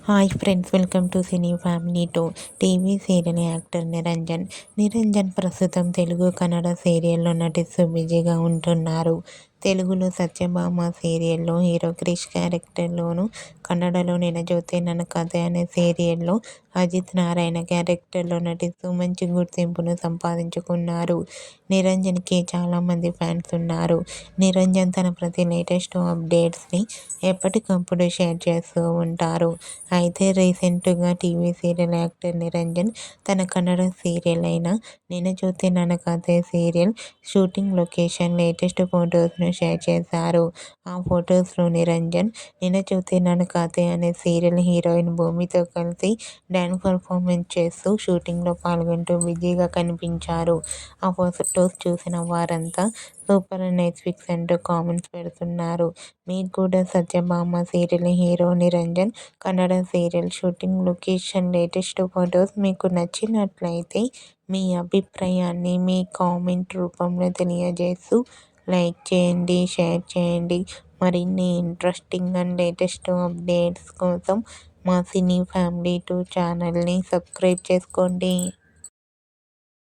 Hi friends, welcome to cine family two. TV serial actor Niranjan ప్రస్తుతం తెలుగు, కన్నడ సీరియల్లో నటిస్తూ బిజీగా ఉంటున్నారు. తెలుగులో సత్యభామ సీరియల్లో హీరో క్రిష్ క్యారెక్టర్లోను, కన్నడలో నినజోతే నన్న కథే అనే సీరియల్లో అజిత్ నారాయణ క్యారెక్టర్లో నటిస్తూ మంచి గుర్తింపును సంపాదించుకున్నారు. నిరంజన్కి చాలామంది ఫ్యాన్స్ ఉన్నారు. నిరంజన్ తన ప్రతి లేటెస్ట్ అప్డేట్స్ని ఎప్పటికప్పుడు షేర్ చేస్తూ ఉంటారు. అయితే రీసెంట్గా టీవీ సీరియల్ యాక్టర్ నిరంజన్ తన కన్నడ సీరియల్ అయిన నినజోతే నన్న కథే సీరియల్ షూటింగ్ లొకేషన్ లేటెస్ట్ ఫొటోస్ను షేర్ చేశారు. ఆ ఫొటోస్లో నిరంజన్ నినజోతే నన్న కథే అనే సీరియల్ హీరోయిన్ భూమితో కలిసి డ్యాన్స్ పర్ఫార్మెన్స్ చేస్తూ షూటింగ్లో పాల్గొంటూ బిజీగా కనిపించారు. ఆ ఫొటోస్ చూసిన వారంతా సూపర్ నైస్ పిక్స్ అంటూ కామెంట్స్ పెడుతున్నారు. మీకు కూడా Satyabhama serial hero Niranjan Kannada serial shooting location latest photos మీకు నచ్చినట్లయితే మీ అభిప్రాయాన్ని మీ కామెంట్ రూపంలో తెలియజేస్తూ లైక్ చేయండి, షేర్ చేయండి. మరిన్ని ఇంట్రెస్టింగ్ అండ్ లేటెస్ట్ అప్డేట్స్ కోసం మా సినీ ఫ్యామిలీ 2 ఛానల్ని సబ్స్క్రైబ్ చేసుకోండి.